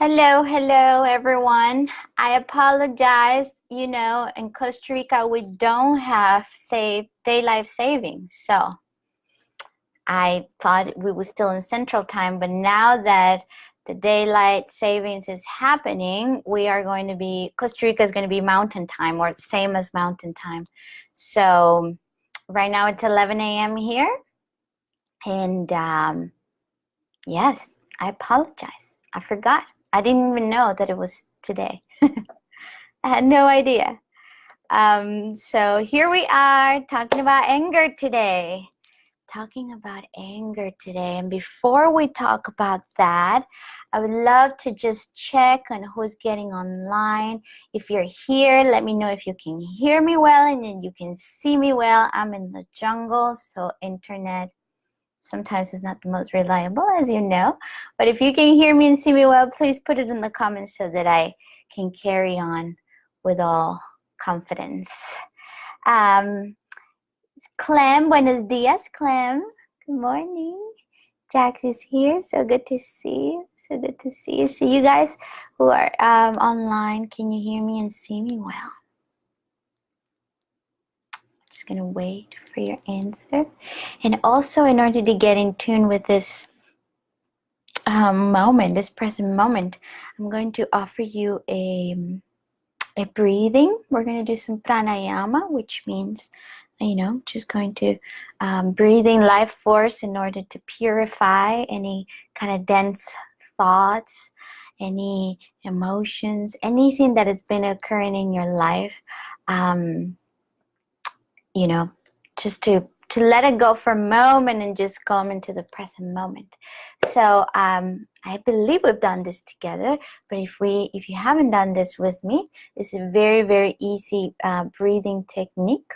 Hello, everyone. I apologize. In Costa Rica, we don't have daylight savings. So I thought we were still in Central Time, but now that the daylight savings is happening, Costa Rica is going to be Mountain Time, or same as Mountain Time. So right now it's 11 a.m. here. And yes, I apologize. I forgot. I didn't even know that it was today. I had no idea. So here we are talking about anger today. And before we talk about that, I would love to just check on who's getting online. If you're here, let me know if you can hear me well and then you can see me well. I'm in the jungle, so internet sometimes is not the most reliable, as you know. But if you can hear me and see me well, please put it in the comments so that I can carry on with all confidence. Clem, buenos dias, Clem. Good morning. Jax is here. So good to see you. So you guys who are online, can you hear me and see me well? Just gonna wait for your answer. And also, in order to get in tune with this this present moment, I'm going to offer you a breathing. We're going to do some pranayama, which means, just going to breathing life force in order to purify any kind of dense thoughts, any emotions, anything that has been occurring in your life, just to let it go for a moment and just come into the present moment. So I believe we've done this together, but if you haven't done this with me, this is a very, very easy breathing technique.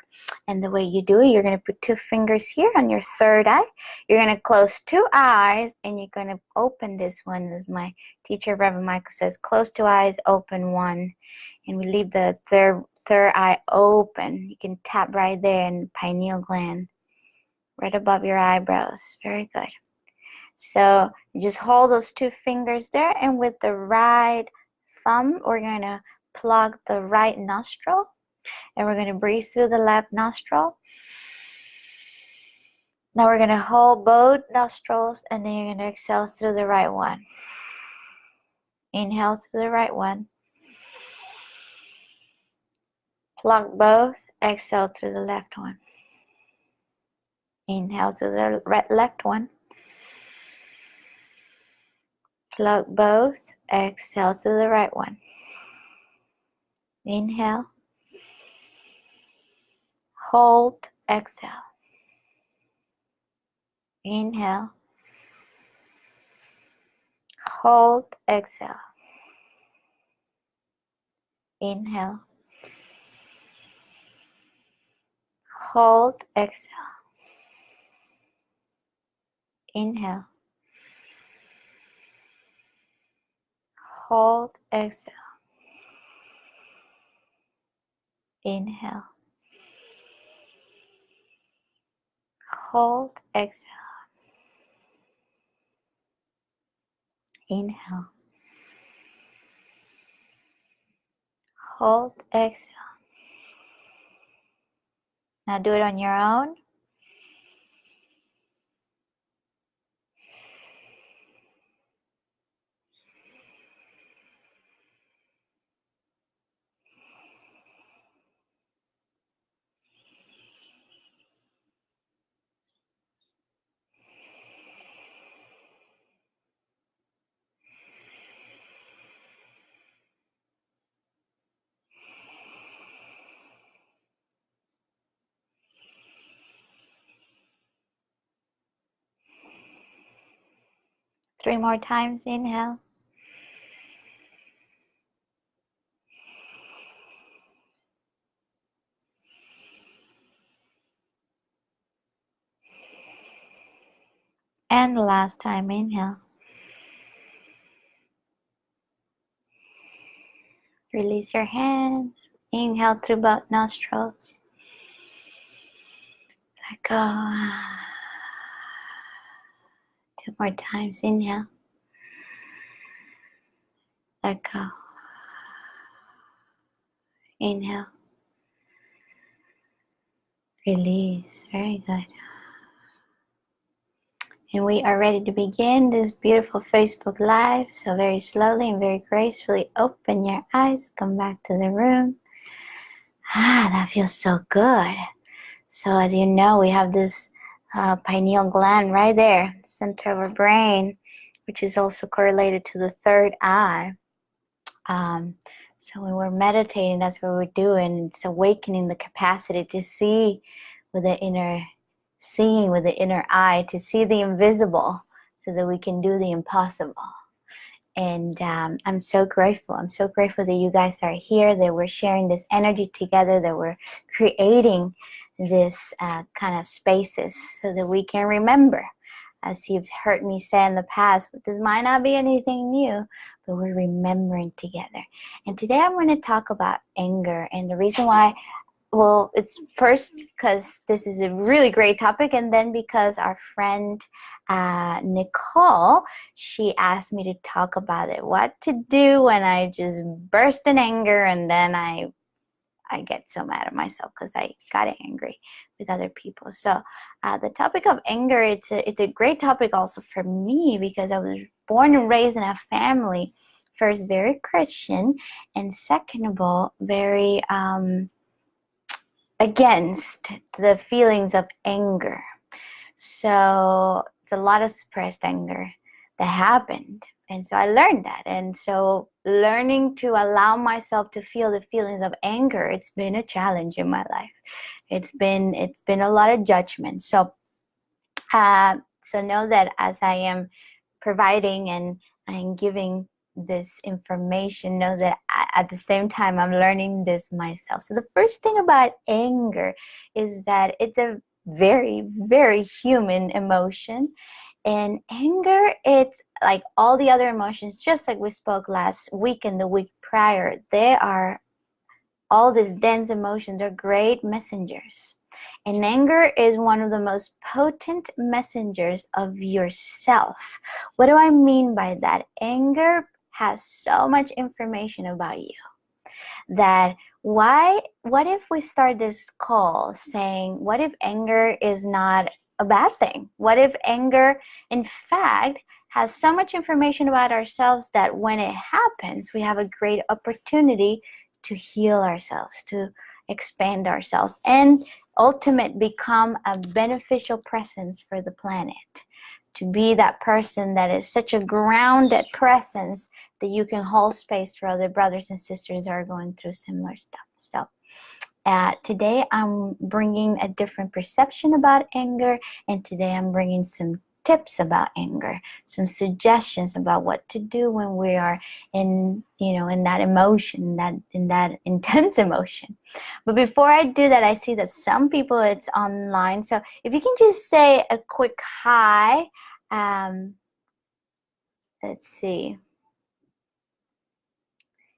And the way you do it, you're going to put 2 fingers here on your third eye. You're going to close 2 eyes and you're going to open this one. As my teacher, Reverend Michael, says, close 2 eyes, open 1. And we leave the third eye open. You can tap right there in the pineal gland, right above your eyebrows. Very good. So you just hold those 2 fingers there, and with the right thumb, we're going to plug the right nostril, and we're going to breathe through the left nostril. Now we're going to hold both nostrils, and then you're going to exhale through the right one. Inhale through the right one. Plug both, exhale through the left one. Inhale through the left one. Plug both, exhale through the right one. Inhale. Hold, exhale. Inhale. Hold, exhale. Inhale. Hold, exhale. Inhale. Hold, exhale. Inhale. Hold, exhale. Inhale. Hold, exhale. Now do it on your own. Three more times. Inhale. And the last time. Inhale. Release your hands. Inhale through both nostrils. Let go. 2 more times. Inhale. Let go. Inhale. Release. Very good. And we are ready to begin this beautiful Facebook Live. So very slowly and very gracefully open your eyes. Come back to the room. That feels so good. So as you know, we have this pineal gland right there, center of our brain, which is also correlated to the third eye. So when we're meditating, that's what we're doing. It's awakening the capacity to see with the inner, seeing with the inner eye, to see the invisible so that we can do the impossible. And I'm so grateful. I'm so grateful that you guys are here, that we're sharing this energy together, that we're creating this kind of spaces so that we can remember. As you've heard me say in the past, but this might not be anything new, but we're remembering together. And today I'm going to talk about anger. And the reason why, well, it's first because this is a really great topic, and then because our friend Nicole, she asked me to talk about it. What to do when I just burst in anger and then I get so mad at myself because I got angry with other people. So the topic of anger, it's a great topic also for me because I was born and raised in a family, first very Christian, and second of all, very against the feelings of anger. So it's a lot of suppressed anger that happened. And so I learned that. And so learning to allow myself to feel the feelings of anger, it's been a challenge in my life. It's been a lot of judgment. So know that as I am providing and I'm giving this information, know that at the same time I'm learning this myself. So the first thing about anger is that it's a very, very human emotion. And anger, it's like all the other emotions, just like we spoke last week and the week prior, they are all these dense emotions. They're great messengers. And anger is one of the most potent messengers of yourself. What do I mean by that? Anger has so much information about you that what if we start this call saying, what if anger is not a bad thing? What if anger, in fact, has so much information about ourselves that when it happens, we have a great opportunity to heal ourselves, to expand ourselves, and ultimately become a beneficial presence for the planet, to be that person that is such a grounded presence that you can hold space for other brothers and sisters that are going through similar stuff. So today I'm bringing a different perception about anger, and today I'm bringing some tips about anger, some suggestions about what to do when we are in that emotion, in that intense emotion. But before I do that, I see that some people, it's online, so if you can just say a quick hi. Let's see.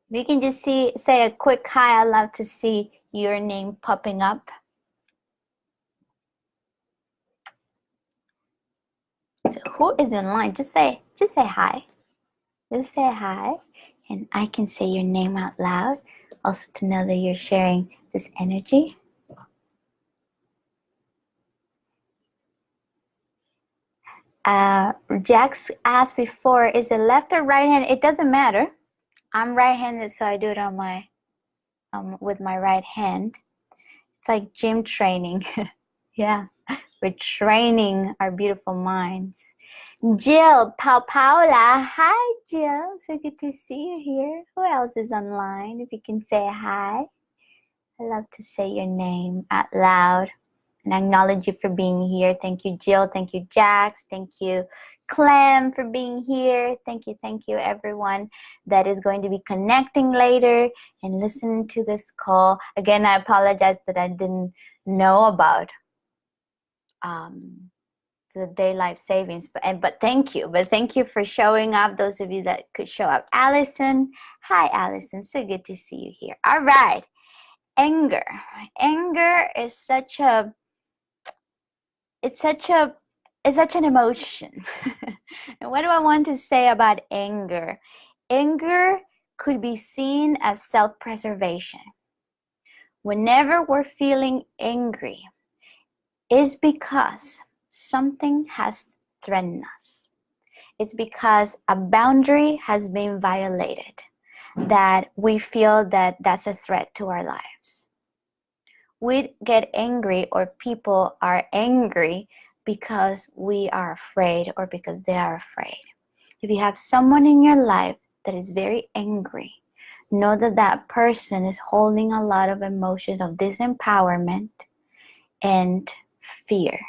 If you can just say a quick hi, I'd love to see your name popping up. So who is online? Just say hi. Just say hi, and I can say your name out loud, also to know that you're sharing this energy. Jax asked before, is it left or right hand? It doesn't matter. I'm right-handed, so I do it on my with my right hand. It's like gym training. Yeah, we're training our beautiful minds. Jill Paula, hi Jill, so good to see you here. Who else is online? If you can say hi. I love to say your name out loud and acknowledge you for being here. Thank you, Jill. Thank you, Jax. Thank you, Clem, for being here. Thank you, everyone that is going to be connecting later and listening to this call. Again, I apologize that I didn't know about the daylight savings, but thank you. But thank you for showing up. Those of you that could show up. Allison, hi, Allison. So good to see you here. All right. Anger is such an emotion. And what do I want to say about anger? Anger could be seen as self-preservation. Whenever we're feeling angry, it's because something has threatened us. It's because a boundary has been violated, that we feel that that's a threat to our lives. We get angry, or people are angry because we are afraid, or because they are afraid. If you have someone in your life that is very angry, know that that person is holding a lot of emotions of disempowerment and fear.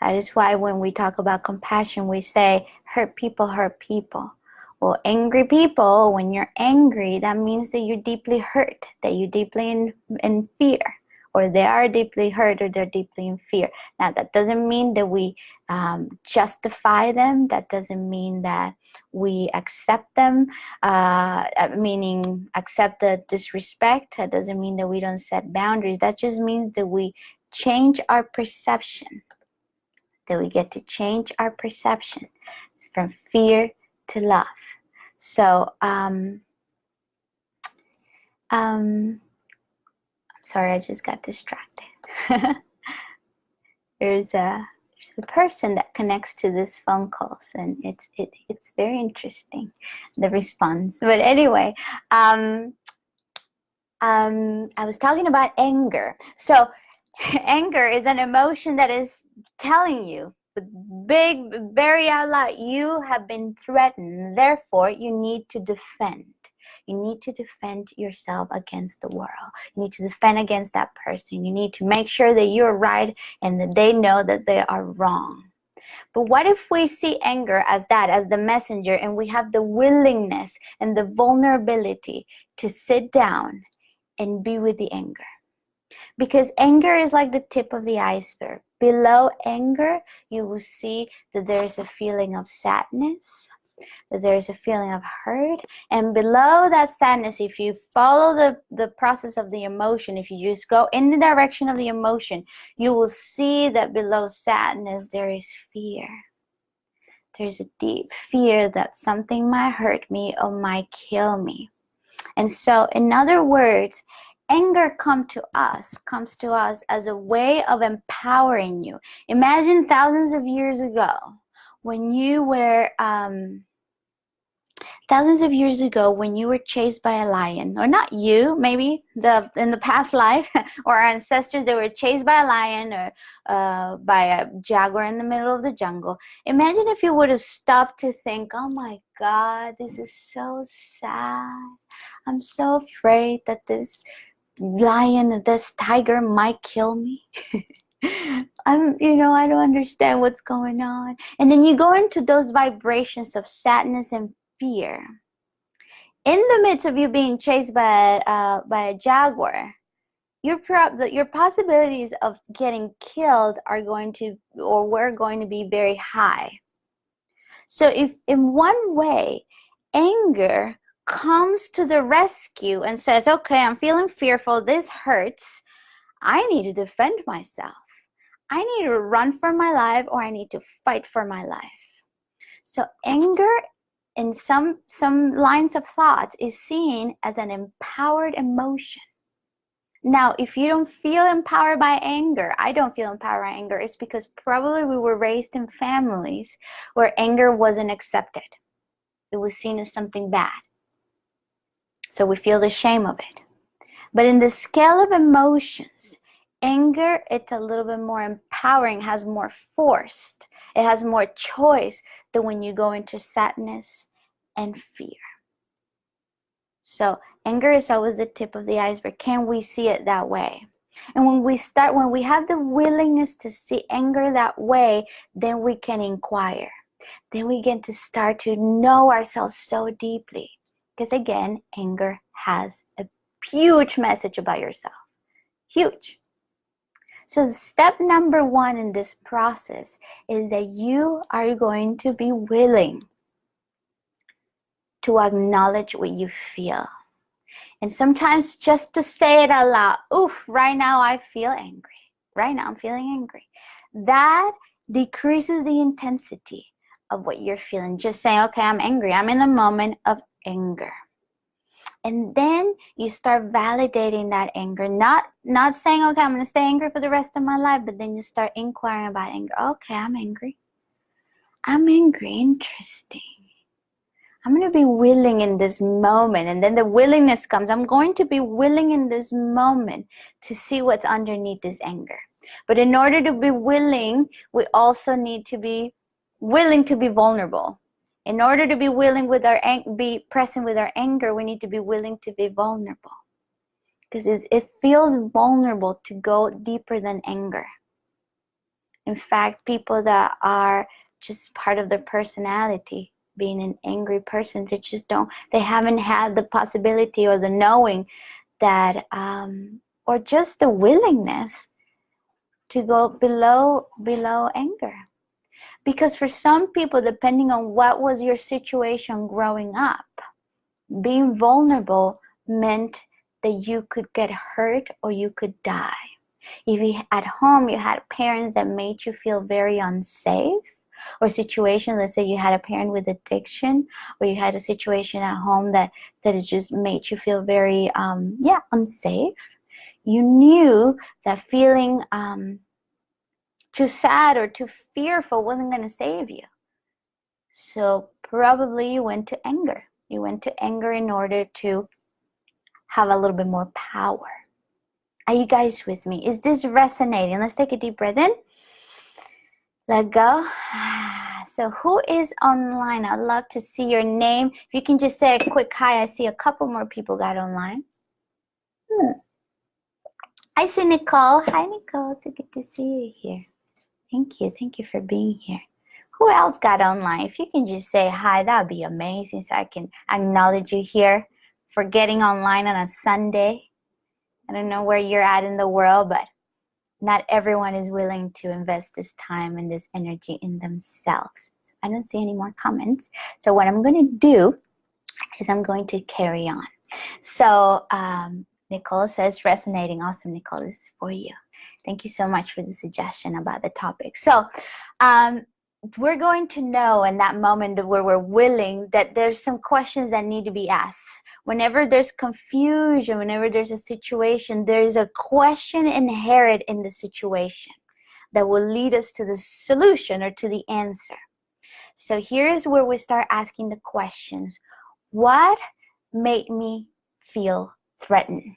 That is why when we talk about compassion, we say hurt people hurt people. Well, angry people, when you're angry, that means that you're deeply hurt, that you're deeply in fear, or they are deeply hurt, or they're deeply in fear. Now, that doesn't mean that we justify them. That doesn't mean that we accept them, meaning accept the disrespect. That doesn't mean that we don't set boundaries. That just means that we change our perception, that we get to change our perception from fear to love. So, I'm sorry, I just got distracted. There's a person that connects to this phone calls, and it's very interesting, the response. But anyway, I was talking about anger. So anger is an emotion that is telling you big, very out loud, you have been threatened, therefore you need to defend. You need to defend yourself against the world. You need to defend against that person. You need to make sure that you're right and that they know that they are wrong. But what if we see anger as that, as the messenger, and we have the willingness and the vulnerability to sit down and be with the anger? Because anger is like the tip of the iceberg. Below anger, you will see that there is a feeling of sadness, that there is a feeling of hurt. And below that sadness, if you follow the process of the emotion, if you just go in the direction of the emotion, you will see that below sadness, there is fear. There's a deep fear that something might hurt me or might kill me. And so, in other words, anger comes to us as a way of empowering you. Imagine thousands of years ago when you were chased by a lion, or not you, maybe in the past life, or our ancestors, they were chased by a lion or by a jaguar in the middle of the jungle. Imagine if you would have stopped to think, oh my God, this is so sad. I'm so afraid that this lion, this tiger might kill me. I don't understand what's going on. And then you go into those vibrations of sadness and fear. In the midst of you being chased by a jaguar, your possibilities of getting killed were going to be very high. So if in one way, anger comes to the rescue and says, okay, I'm feeling fearful, this hurts, I need to defend myself. I need to run for my life, or I need to fight for my life. So anger, in some lines of thoughts, is seen as an empowered emotion. Now, if you don't feel empowered by anger, I don't feel empowered by anger, it's because probably we were raised in families where anger wasn't accepted. It was seen as something bad. So we feel the shame of it. But in the scale of emotions, anger, it's a little bit more empowering, has more force. It has more choice than when you go into sadness and fear. So anger is always the tip of the iceberg. Can we see it that way? And when we have the willingness to see anger that way, then we can inquire. Then we get to start to know ourselves so deeply. Because again, anger has a huge message about yourself. Huge. So step number 1 in this process is that you are going to be willing to acknowledge what you feel. And sometimes just to say it out loud, oof, right now I feel angry. Right now I'm feeling angry. That decreases the intensity of what you're feeling. Just saying, okay, I'm angry. I'm in the moment of anger. And then you start validating that anger, not saying, okay, I'm going to stay angry for the rest of my life, but then you start inquiring about anger. Okay, I'm angry. Interesting. I'm going to be willing in this moment. And then the willingness comes. I'm going to be willing in this moment to see what's underneath this anger. But in order to be willing, we also need to be willing to be vulnerable. In order to be willing with be present with our anger, we need to be willing to be vulnerable. Because it feels vulnerable to go deeper than anger. In fact, people that are just part of their personality, being an angry person, they haven't had the possibility or the knowing that, or just the willingness to go below anger. Because for some people, depending on what was your situation growing up, being vulnerable meant that you could get hurt or you could die. If you at home you had parents that made you feel very unsafe, or situation, let's say you had a parent with addiction, or you had a situation at home that it just made you feel very unsafe, you knew that feeling too sad or too fearful wasn't going to save you. So probably you went to anger. You went to anger in order to have a little bit more power. Are you guys with me? Is this resonating? Let's take a deep breath in. Let go. So who is online? I'd love to see your name. If you can just say a quick hi. I see a couple more people got online. I see Nicole. Hi, Nicole. It's good to see you here. Thank you. Thank you for being here. Who else got online? If you can just say hi, that would be amazing, so I can acknowledge you here for getting online on a Sunday. I don't know where you're at in the world, but not everyone is willing to invest this time and this energy in themselves. So I don't see any more comments. So what I'm going to do is I'm going to carry on. So Nicole says, resonating. Awesome, Nicole. This is for you. Thank you so much for the suggestion about the topic. So we're going to know in that moment where we're willing that there's some questions that need to be asked. Whenever there's confusion, whenever there's a situation, there's a question inherent in the situation that will lead us to the solution or to the answer. So here's where we start asking the questions. What made me feel threatened?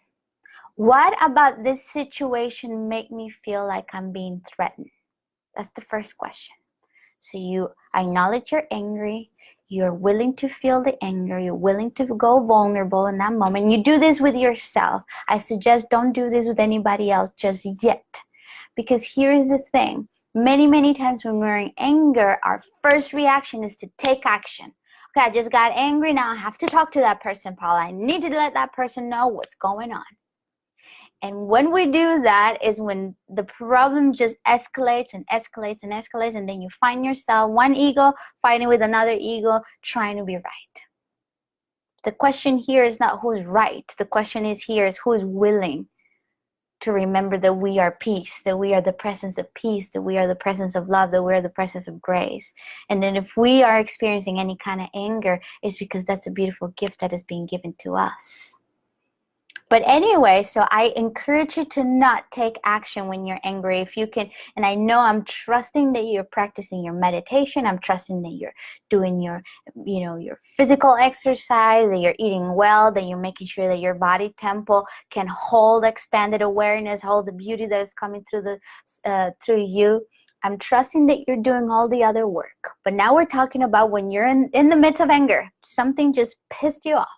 What about this situation make me feel like I'm being threatened? That's the first question. So you acknowledge you're angry, you're willing to feel the anger, you're willing to go vulnerable in that moment. You do this with yourself. I suggest don't do this with anybody else just yet. Because here's the thing. Many, many times when we're in anger, our first reaction is to take action. Okay, I just got angry, now I have to talk to that person, Paula. I need to let that person know what's going on. And when we do that is when the problem just escalates and escalates and escalates, and then you find yourself, one ego fighting with another ego, trying to be right. The question here is not who's right. The question is who's willing to remember that we are peace, that we are the presence of peace, that we are the presence of love, that we are the presence of grace. And then if we are experiencing any kind of anger, it's because that's a beautiful gift that is being given to us. But anyway, so I encourage you to not take action when you're angry. If you can, and I know I'm trusting that you're practicing your meditation. I'm trusting that you're doing your physical exercise, that you're eating well, that you're making sure that your body temple can hold expanded awareness, hold the beauty that is coming through you. I'm trusting that you're doing all the other work. But now we're talking about when you're in the midst of anger, something just pissed you off.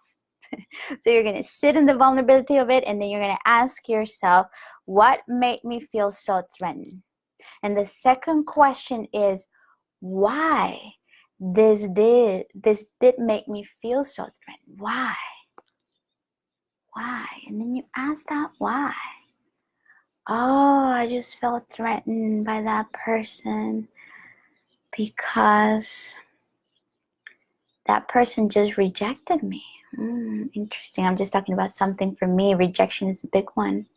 So you're going to sit in the vulnerability of it, and then you're going to ask yourself, what made me feel so threatened? And the second question is, why this did make me feel so threatened? Why? And then you ask that why. Oh, I just felt threatened by that person because that person just rejected me. Interesting. I'm just talking about something for me. Rejection is a big one.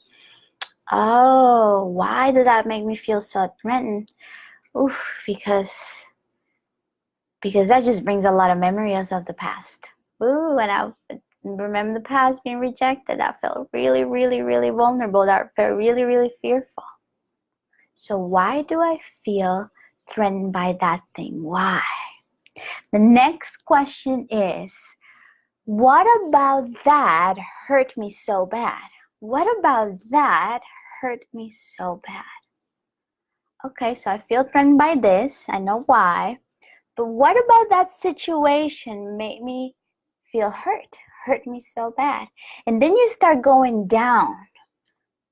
Oh, why did that make me feel so threatened? Because that just brings a lot of memories of the past. Ooh, and I remember the past being rejected. That felt really, really, really vulnerable. That felt really, really fearful. So why do I feel threatened by that thing? Why? The next question is, what about that hurt me so bad? What about that hurt me so bad? Okay, so I feel threatened by this. I know why. But what about that situation made me feel hurt me so bad? And then you start going down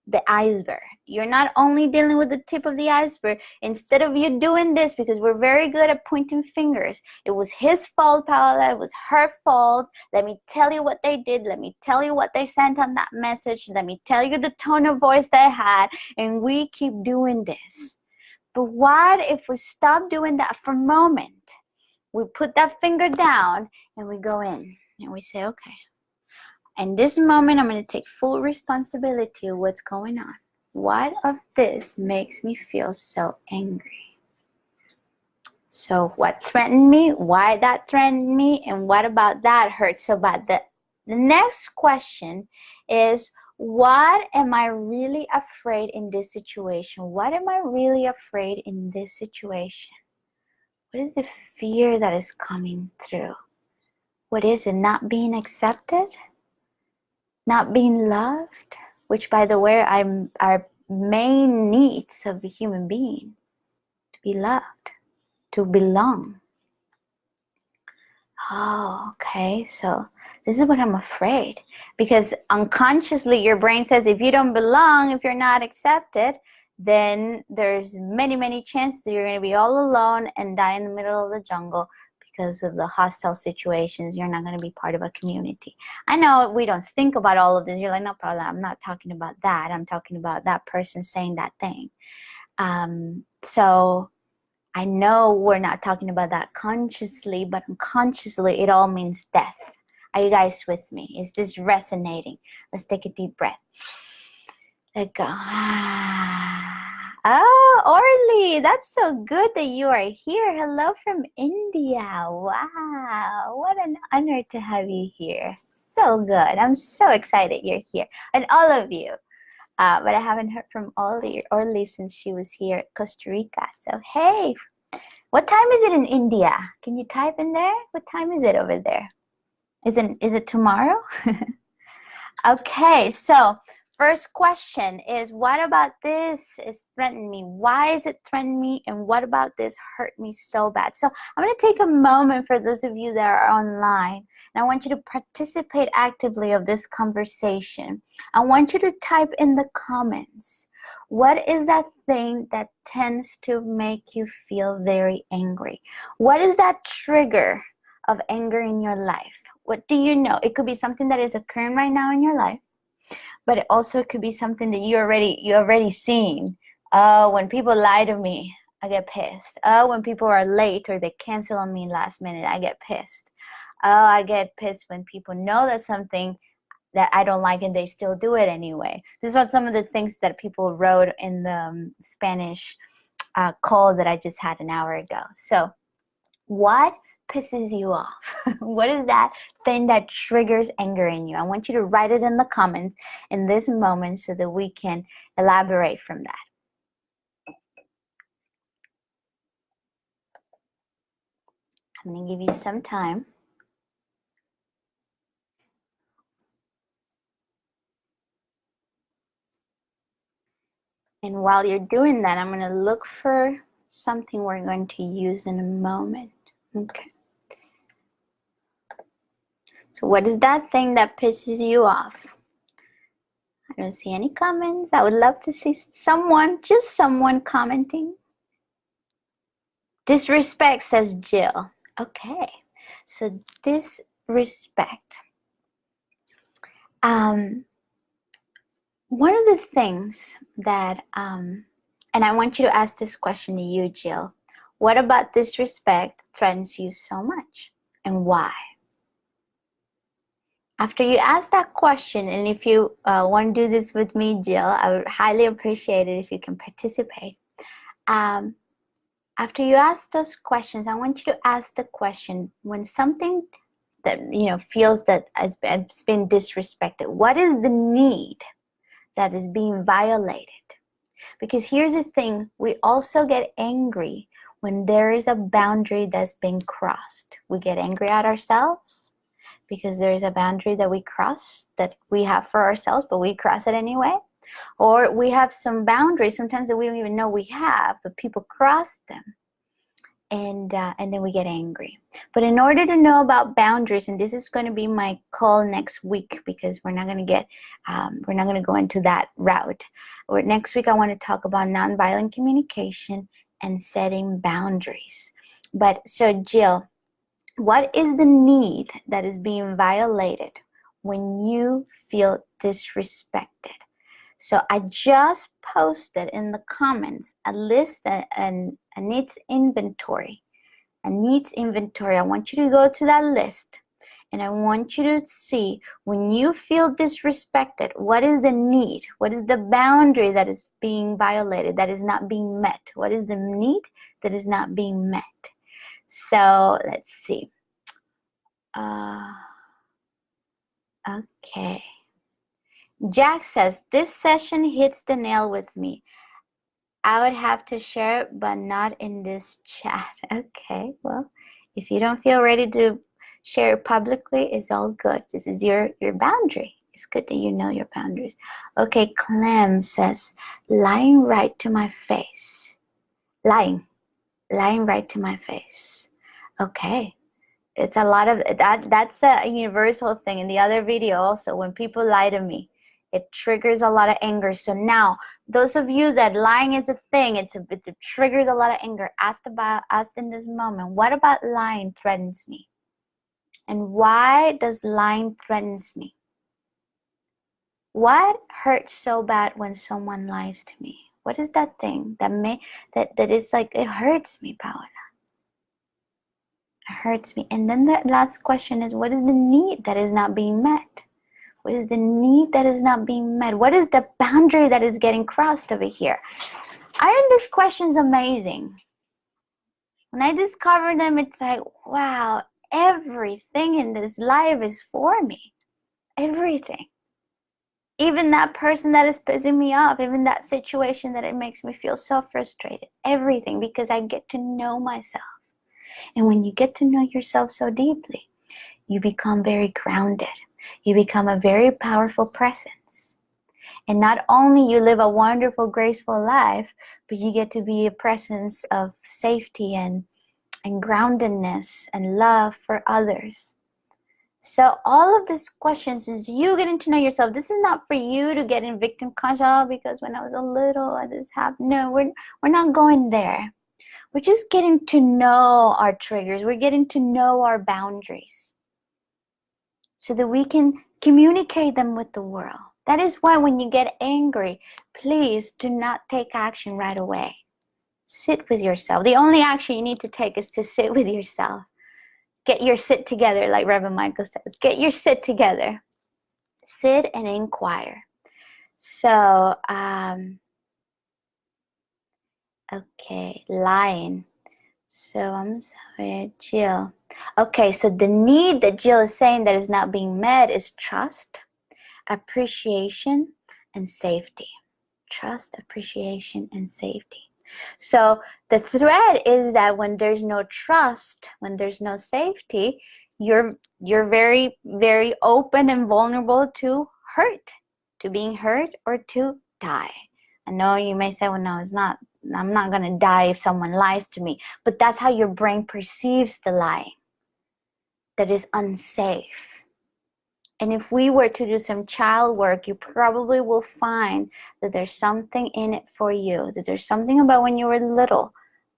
the iceberg. You're not only dealing with the tip of the iceberg. Instead of you doing this, because we're very good at pointing fingers, it was his fault, Paola, it was her fault. Let me tell you what they did. Let me tell you what they sent on that message. Let me tell you the tone of voice they had. And we keep doing this. But what if we stop doing that for a moment? We put that finger down and we go in and we say, okay, in this moment, I'm going to take full responsibility of what's going on. What of this makes me feel so angry? So what threatened me? Why that threatened me? And what about that hurt so bad? The next question is, what am I really afraid in this situation? What am I really afraid in this situation? What is the fear that is coming through? What is it? Not being accepted? Not being loved? Which, by the way, are main needs of a human being. To be loved. To belong. Oh, okay. So this is what I'm afraid. Because unconsciously your brain says if you don't belong, if you're not accepted, then there's many, many chances that you're going to be all alone and die in the middle of the jungle because of the hostile situations. You're not going to be part of a community. I know we don't think about all of this. You're like, no problem. I'm not talking about that. I'm talking about that person saying that thing. So I know we're not talking about that consciously, but unconsciously it all means death. Are you guys with me? Is this resonating? Let's take a deep breath. Let go. Oh, Orly, that's so good that you are here. Hello from India. Wow, what an honor to have you here. So good. I'm so excited you're here. And all of you. But I haven't heard from Orly since she was here at Costa Rica. So, hey, what time is it in India? Can you type in there? What time is it over there? Is it tomorrow? Okay, so first question is, what about this is threatening me? Why is it threatening me? And what about this hurt me so bad? So I'm going to take a moment for those of you that are online. And I want you to participate actively of this conversation. I want you to type in the comments. What is that thing that tends to make you feel very angry? What is that trigger of anger in your life? What do you know? It could be something that is occurring right now in your life, but it also could be something that you already seen. When people lie to me, I get pissed. When people are late or they cancel on me last minute, I get pissed. I get pissed when people know that something that I don't like and they still do it anyway. These are some of the things that people wrote in the Spanish call that I just had an hour ago. So what pisses you off? What is that thing that triggers anger in you? I want you to write it in the comments in this moment so that we can elaborate from that. I'm going to give you some time. And while you're doing that, I'm going to look for something we're going to use in a moment. Okay. So what is that thing that pisses you off? I don't see any comments. I would love to see someone, just someone commenting. Disrespect, says Jill. Okay. So disrespect. One of the things that, and I want you to ask this question to you, Jill. What about disrespect threatens you so much, and why? After you ask that question, and if you want to do this with me, Jill, I would highly appreciate it if you can participate. After you ask those questions, I want you to ask the question, when something that, you know, feels that it's been disrespected? What is the need that is being violated? Because here's the thing, we also get angry when there is a boundary that's been crossed. We get angry at ourselves because there's a boundary that we cross, that we have for ourselves, but we cross it anyway. Or we have some boundaries sometimes that we don't even know we have, but people cross them. And then we get angry. But in order to know about boundaries, and this is going to be my call next week, because we're not going to go into that route. Or next week I want to talk about nonviolent communication and setting boundaries. But so Jill, what is the need that is being violated when you feel disrespected? So I just posted in the comments a list, a needs inventory. A needs inventory. I want you to go to that list, and I want you to see, when you feel disrespected, what is the need? What is the boundary that is being violated, that is not being met? What is the need that is not being met? So let's see. Okay. Jack says, this session hits the nail with me. I would have to share it, but not in this chat. Okay, well, if you don't feel ready to share it publicly, it's all good. This is your boundary. It's good that you know your boundaries. Okay, Clem says, lying right to my face. Lying right to my face. Okay. It's a lot of that. That's a universal thing. In the other video also, when people lie to me, it triggers a lot of anger. So now, those of you that lying is a thing, it triggers a lot of anger. Ask in this moment, what about lying threatens me? And why does lying threatens me? What hurts so bad when someone lies to me? What is that thing that is like, it hurts me, Paola? It hurts me. And then the last question is, what is the need that is not being met? What is the need that is not being met? What is the boundary that is getting crossed over here? I think this question is amazing. When I discover them, it's like, wow, everything in this life is for me. Everything. Even that person that is pissing me off, even that situation that it makes me feel so frustrated. Everything, because I get to know myself. And when you get to know yourself so deeply, you become very grounded. You become a very powerful presence. And not only you live a wonderful, graceful life, but you get to be a presence of safety and groundedness and love for others. So all of these questions is you getting to know yourself. This is not for you to get in victim conscious, because when I was a little, I just have, no, we're not going there. We're just getting to know our triggers. We're getting to know our boundaries so that we can communicate them with the world. That is why when you get angry, please do not take action right away. Sit with yourself. The only action you need to take is to sit with yourself. Get your sit together, like Reverend Michael says. Get your sit together. Sit and inquire. So, okay, lying. So I'm sorry, Jill. Okay, so the need that Jill is saying that is not being met is trust, appreciation, and safety. Trust, appreciation, and safety. So the thread is that when there's no trust, when there's no safety, you're very, very open and vulnerable to hurt, to being hurt, or to die. I know you may say, well, no, it's not. I'm not going to die if someone lies to me. But that's how your brain perceives the lying. That is unsafe. And if we were to do some child work, you probably will find that there's something in it for you. That there's something about when you were little,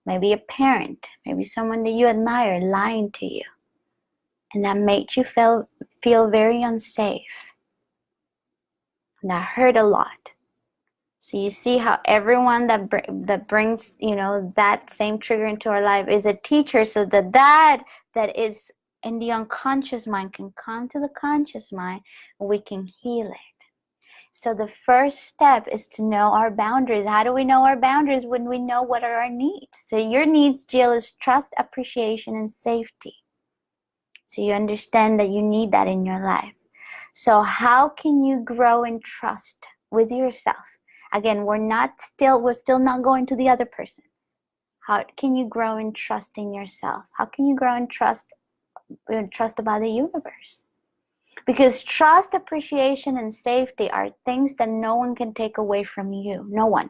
maybe a parent, maybe someone that you admire lying to you. And that made you feel very unsafe. And that hurt a lot. So you see how everyone that brings, that same trigger into our life is a teacher, so that is in the unconscious mind can come to the conscious mind, and we can heal it. So the first step is to know our boundaries. How do we know our boundaries? When we know what are our needs. So your needs, Jill, is trust, appreciation, and safety. So you understand that you need that in your life. So how can you grow in trust with yourself? Again, we're still not going to the other person. How can you grow in trust in yourself? How can you grow in trust about the universe? Because trust, appreciation, and safety are things that no one can take away from you. No one.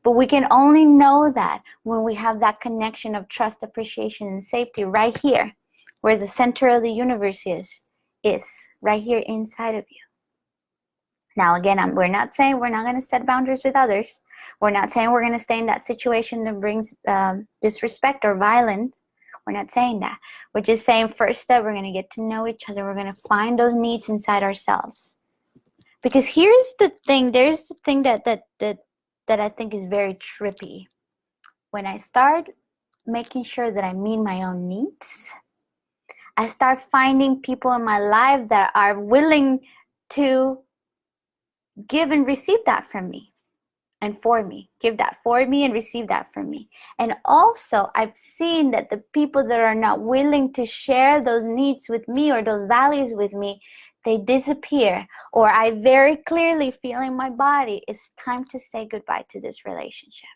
But we can only know that when we have that connection of trust, appreciation, and safety right here, where the center of the universe is right here inside of you. Now, again, we're not saying we're not going to set boundaries with others. We're not saying we're going to stay in that situation that brings disrespect or violence. We're not saying that. We're just saying first step, we're going to get to know each other. We're going to find those needs inside ourselves. Because here's the thing. There's the thing that I think is very trippy. When I start making sure that I meet my own needs, I start finding people in my life that are willing to give and receive that from me and for me. Give that for me and receive that from me. And also, I've seen that the people that are not willing to share those needs with me or those values with me, they disappear. Or I very clearly feel in my body, it's time to say goodbye to this relationship.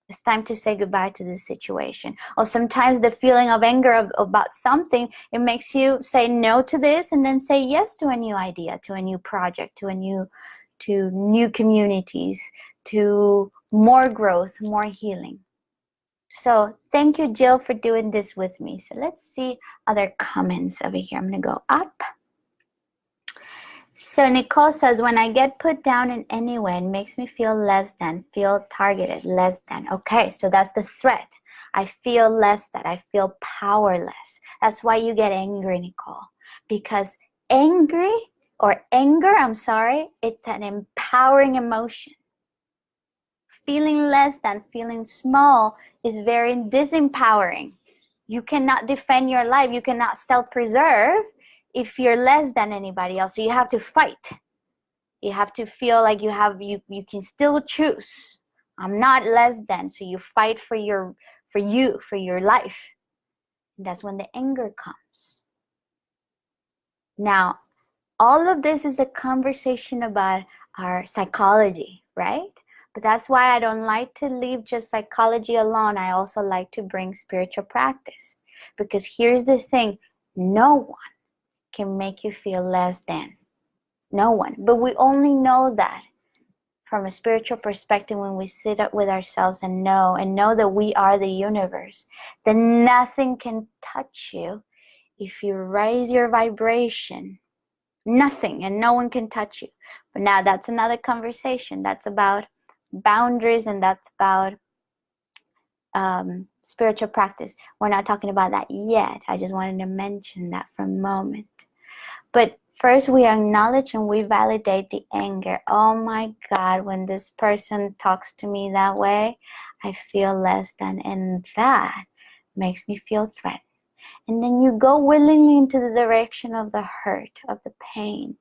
It's time to say goodbye to this situation. Or sometimes the feeling of anger about something, it makes you say no to this and then say yes to a new idea, to a new project, to new communities, to more growth, more healing. So thank you, Jill, for doing this with me. So let's see other comments over here. I'm going to go up. So Nicole says, when I get put down in any way, it makes me feel less than, feel targeted, less than. Okay, so that's the threat. I feel less than, I feel powerless. That's why you get angry, Nicole. Because anger, it's an empowering emotion. Feeling less than, feeling small is very disempowering. You cannot defend your life. You cannot self-preserve if you're less than anybody else. So you have to fight. You have to feel like you can still choose. I'm not less than. So you fight for your life. And that's when the anger comes. Now, all of this is a conversation about our psychology, right? But that's why I don't like to leave just psychology alone. I also like to bring spiritual practice. Because here's the thing, no one can make you feel less than. No one. But we only know that from a spiritual perspective when we sit up with ourselves and know that we are the universe. Then nothing can touch you if you raise your vibration. Nothing, and no one can touch you. But now that's another conversation. That's about boundaries, and that's about spiritual practice. We're not talking about that yet. I just wanted to mention that for a moment. But first, we acknowledge and we validate the anger. Oh my God, when this person talks to me that way, I feel less than, and that makes me feel threatened. And then you go willingly into the direction of the hurt, of the pain.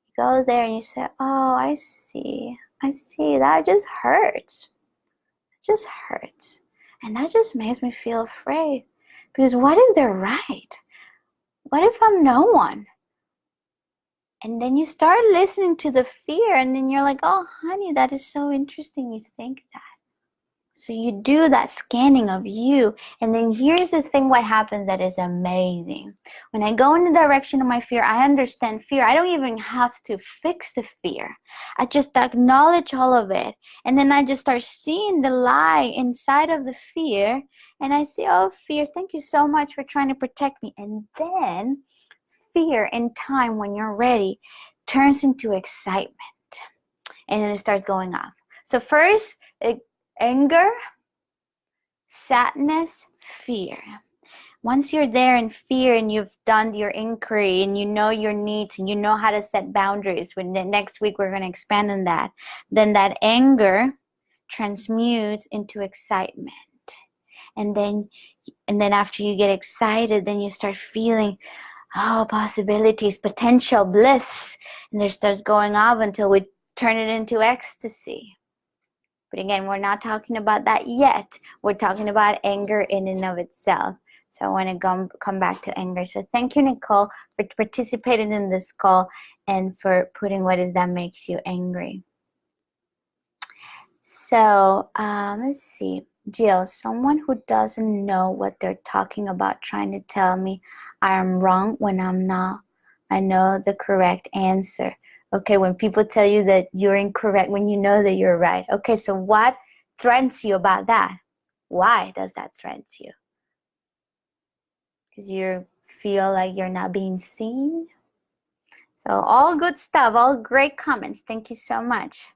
You go there and you say, oh, I see, that just hurts. It just hurts. And that just makes me feel afraid. Because what if they're right? What if I'm no one? And then you start listening to the fear, and then you're like, oh, honey, that is so interesting you think that. So you do that scanning of you. And then here's the thing, what happens that is amazing. When I go in the direction of my fear, I understand fear. I don't even have to fix the fear. I just acknowledge all of it. And then I just start seeing the lie inside of the fear. And I say, oh, fear, thank you so much for trying to protect me. And then fear in time, when you're ready, turns into excitement. And then it starts going off. So first, anger, sadness, fear. Once you're there in fear and you've done your inquiry and you know your needs and you know how to set boundaries, when the next week we're going to expand on that, then that anger transmutes into excitement. And then after you get excited, then you start feeling, oh, possibilities, potential, bliss. And it starts going off until we turn it into ecstasy. But again, we're not talking about that yet. We're talking about anger in and of itself. So I want to come back to anger. So thank you, Nicole, for participating in this call and for putting what is that makes you angry. So let's see. Jill, someone who doesn't know what they're talking about trying to tell me I am wrong when I'm not. I know the correct answer. Okay, when people tell you that you're incorrect when you know that you're right. Okay, so what threatens you about that? Why does that threaten you? Because you feel like you're not being seen? So all good stuff, all great comments. Thank you so much.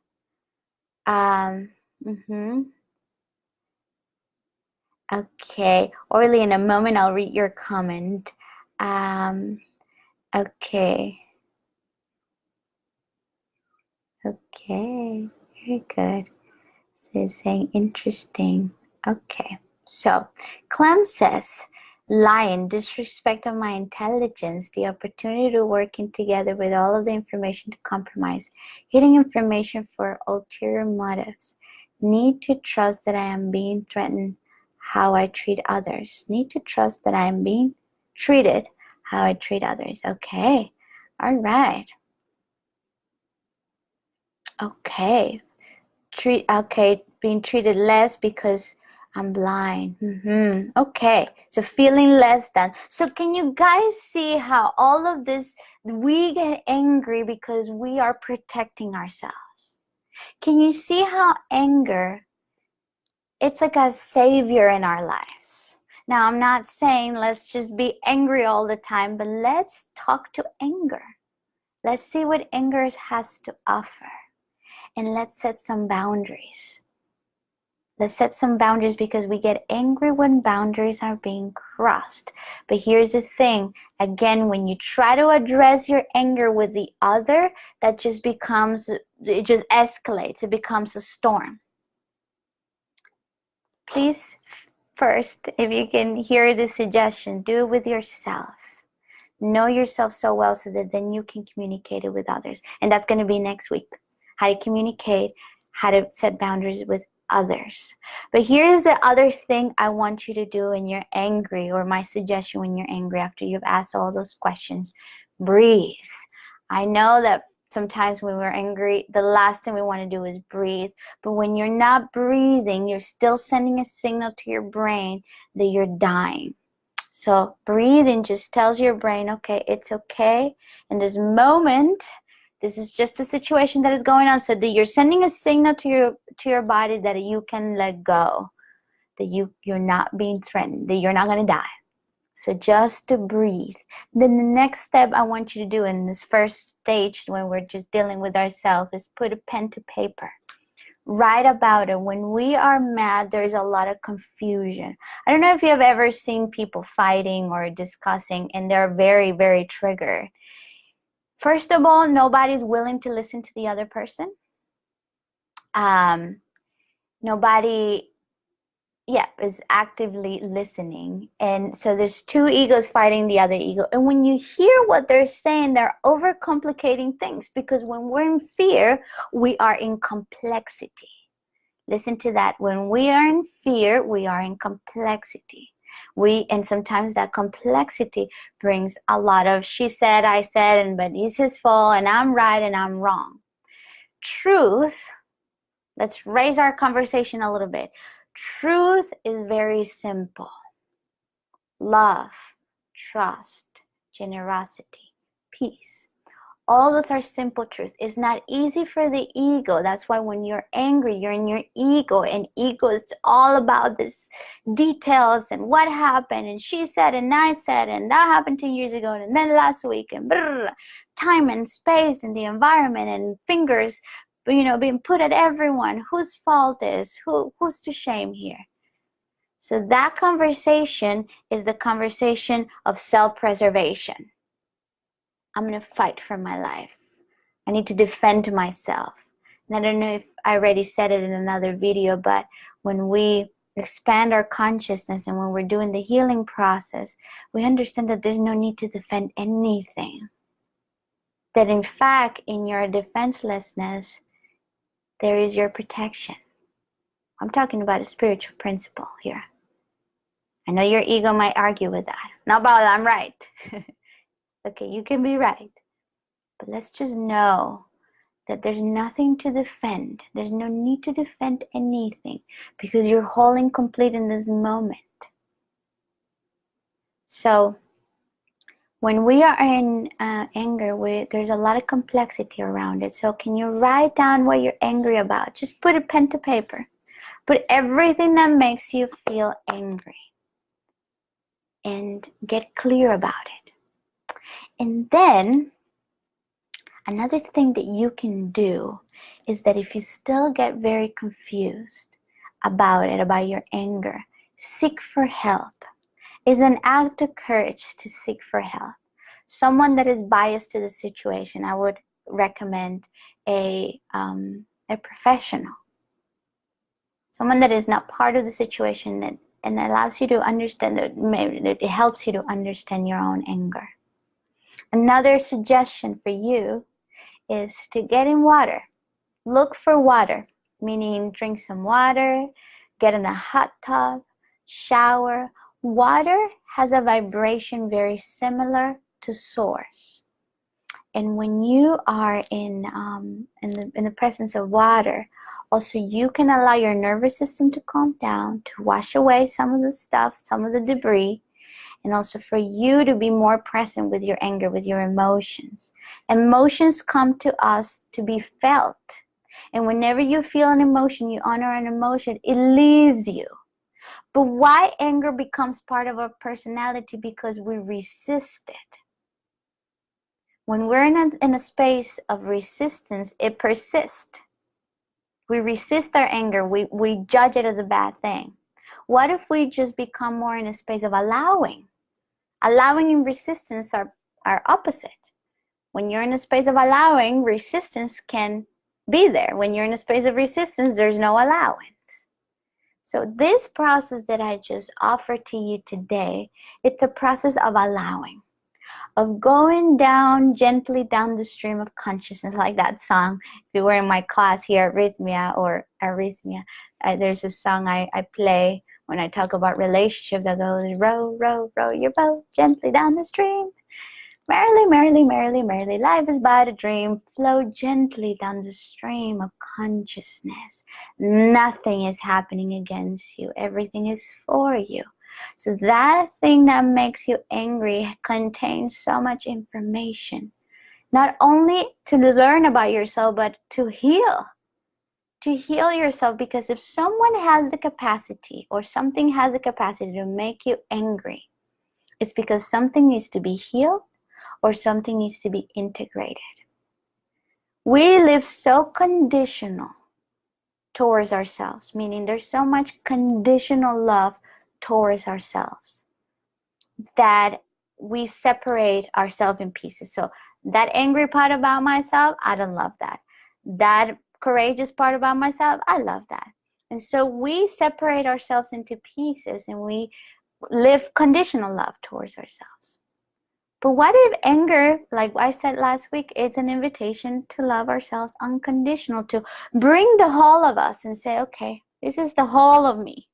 Okay, Orly, in a moment I'll read your comment. Okay. Okay, very good. So it's saying interesting. Okay, so Clem says, Lion, disrespect of my intelligence, the opportunity to working together with all of the information to compromise, hitting information for ulterior motives, need to trust that I am being threatened how I treat others, need to trust that I am being treated how I treat others. Okay, all right. Okay, being treated less because I'm blind. Okay, so feeling less than. So can you guys see how all of this, we get angry because we are protecting ourselves? Can you see how anger, it's like a savior in our lives? Now, I'm not saying let's just be angry all the time, but let's talk to anger. Let's see what anger has to offer. And let's set some boundaries. Let's set some boundaries because we get angry when boundaries are being crossed. But here's the thing. Again, when you try to address your anger with the other, that just becomes, it just escalates. It becomes a storm. Please, first, if you can hear the suggestion, do it with yourself. Know yourself so well so that then you can communicate it with others. And that's going to be next week. How to communicate, how to set boundaries with others. But here's the other thing I want you to do when you're angry, or my suggestion when you're angry after you've asked all those questions. Breathe. I know that sometimes when we're angry, the last thing we want to do is breathe. But when you're not breathing, you're still sending a signal to your brain that you're dying. So breathing just tells your brain, okay, it's okay. In this moment, this is just a situation that is going on. So that you're sending a signal to your body that you can let go, that you're not being threatened, that you're not going to die. So just to breathe. Then the next step I want you to do in this first stage when we're just dealing with ourselves is put a pen to paper. Write about it. When we are mad, there's a lot of confusion. I don't know if you have ever seen people fighting or discussing and they're very, very triggered. First of all, nobody's willing to listen to the other person. Nobody is actively listening. And so there's two egos fighting the other ego. And when you hear what they're saying, they're overcomplicating things, because when we're in fear, we are in complexity. Listen to that. When we are in fear, we are in complexity. And sometimes that complexity brings a lot of she said, I said, but it's his fault, and I'm right and I'm wrong. Truth, let's raise our conversation a little bit. Truth is very simple. Love, trust, generosity, peace. All those are simple truths. It's not easy for the ego. That's why when you're angry, you're in your ego, and ego is all about this details and what happened, and she said, and I said, and that happened 2 years ago, and then last week, and time and space and the environment and fingers, being put at everyone. Whose fault is? Who's to shame here? So that conversation is the conversation of self-preservation. I'm going to fight for my life. I need to defend myself. And I don't know if I already said it in another video, but when we expand our consciousness and when we're doing the healing process, we understand that there's no need to defend anything. That in fact, in your defenselessness, there is your protection. I'm talking about a spiritual principle here. I know your ego might argue with that. No, but I'm right. Okay, you can be right. But let's just know that there's nothing to defend. There's no need to defend anything because you're whole and complete in this moment. So when we are in anger, there's a lot of complexity around it. So can you write down what you're angry about? Just put a pen to paper. Put everything that makes you feel angry and get clear about it. And then another thing that you can do is that if you still get very confused about it, about your anger, seek for help. It's an act of courage to seek for help. Someone that is biased to the situation, I would recommend a professional. Someone that is not part of the situation and allows you to understand, that it helps you to understand your own anger. Another suggestion for you is to get in water. Look for water, meaning drink some water, get in a hot tub, shower. Water has a vibration very similar to source. And when you are in the presence of water, also you can allow your nervous system to calm down, to wash away some of the stuff, some of the debris, and also for you to be more present with your anger, with your emotions. Emotions come to us to be felt. And whenever you feel an emotion, you honor an emotion, it leaves you. But why anger becomes part of our personality? Because we resist it. When we're in a space of resistance, it persists. We resist our anger. We judge it as a bad thing. What if we just become more in a space of allowing? Allowing and resistance are opposite. When you're in a space of allowing, resistance can be there. When you're in a space of resistance, there's no allowance. So this process that I just offered to you today, it's a process of allowing, of going down gently down the stream of consciousness, like that song. If you were in my class here at Arrhythmia, there's a song I play when I talk about relationship that goes, row, row, row your boat gently down the stream. Merrily, merrily, merrily, merrily, life is but a dream. Flow gently down the stream of consciousness. Nothing is happening against you. Everything is for you. So that thing that makes you angry contains so much information. Not only to learn about yourself, but to heal. To heal yourself, because if someone has the capacity or something has the capacity to make you angry, it's because something needs to be healed or something needs to be integrated. We live so conditional towards ourselves, meaning there's so much conditional love towards ourselves that we separate ourselves in pieces. So that angry part about myself, I don't love that. That courageous part about myself, I love that. And so we separate ourselves into pieces and we live conditional love towards ourselves. But what if anger, like I said last week, it's an invitation to love ourselves unconditional, to bring the whole of us and say, okay, this is the whole of me.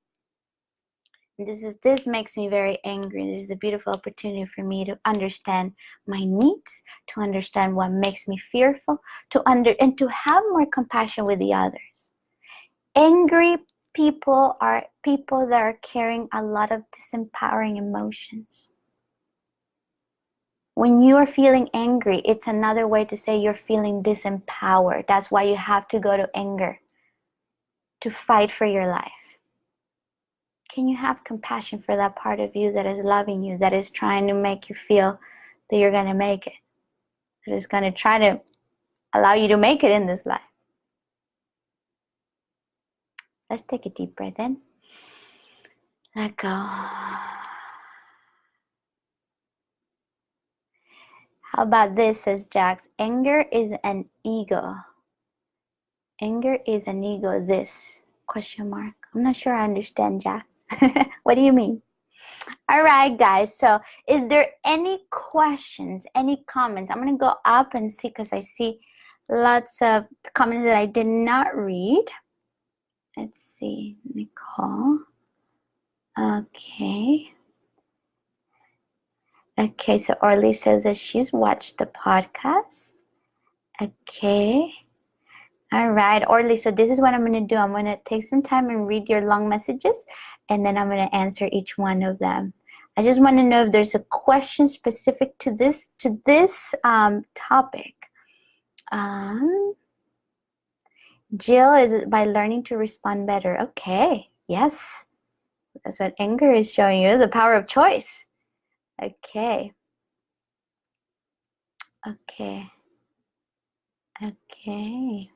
And this makes me very angry. This is a beautiful opportunity for me to understand my needs, to understand what makes me fearful, and to have more compassion with the others. Angry people are people that are carrying a lot of disempowering emotions. When you're feeling angry, it's another way to say you're feeling disempowered. That's why you have to go to anger, to fight for your life. Can you have compassion for that part of you that is loving you, that is trying to make you feel that you're going to make it, that is going to try to allow you to make it in this life? Let's take a deep breath in. Let go. How about this, says Jax? Anger is an ego. Anger is an ego. This ? I'm not sure I understand, Jax. What do you mean? All right, guys. So is there any questions, any comments? I'm going to go up and see, because I see lots of comments that I did not read. Let's see. Nicole. Okay. Okay, so Orly says that she's watched the podcast. Okay. All right, Orly, so this is what I'm going to do. I'm going to take some time and read your long messages, and then I'm going to answer each one of them. I just want to know if there's a question specific to this topic. Jill is by learning to respond better. Okay, yes. That's what anger is showing you, the power of choice. Okay. Okay. Okay.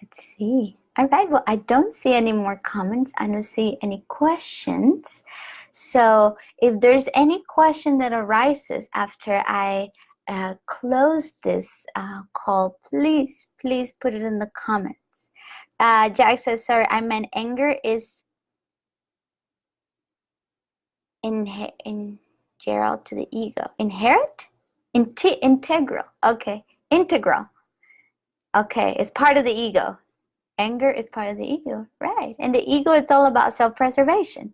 Let's see. All right, well, I don't see any more comments. I don't see any questions. So if there's any question that arises after I close this call, please put it in the comments. Jack says, sorry, I meant anger is in Gerald to the ego. Inherit? Integral. Okay. Integral. Okay. It's part of the ego. Anger is part of the ego. Right. And the ego, it's all about self-preservation.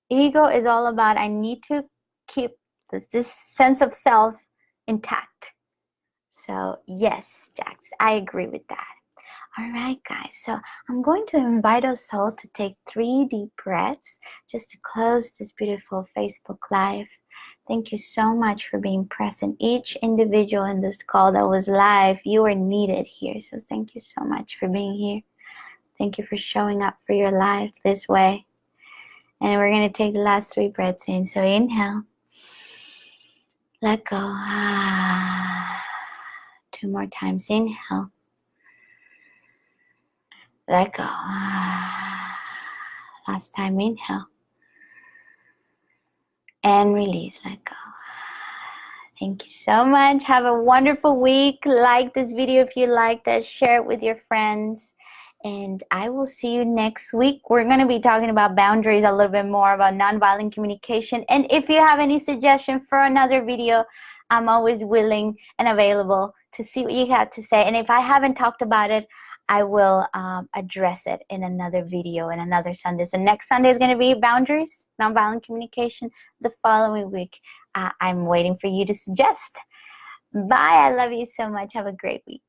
Ego is all about I need to keep this sense of self intact. So yes, Jax, I agree with that. All right, guys, so I'm going to invite us all to take 3 deep breaths just to close this beautiful Facebook Live. Thank you so much for being present. Each individual in this call that was live, you are needed here. So thank you so much for being here. Thank you for showing up for your life this way. And we're going to take the last 3 breaths in. So inhale, let go. 2 more times. Inhale. Let go. Last time, inhale. And release, let go. Thank you so much. Have a wonderful week. Like this video if you liked it. Share it with your friends. And I will see you next week. We're going to be talking about boundaries a little bit more, about nonviolent communication. And if you have any suggestion for another video, I'm always willing and available to see what you have to say. And if I haven't talked about it, I will address it in another video in another Sunday. So next Sunday is going to be boundaries, nonviolent communication. The following week, I'm waiting for you to suggest. Bye. I love you so much. Have a great week.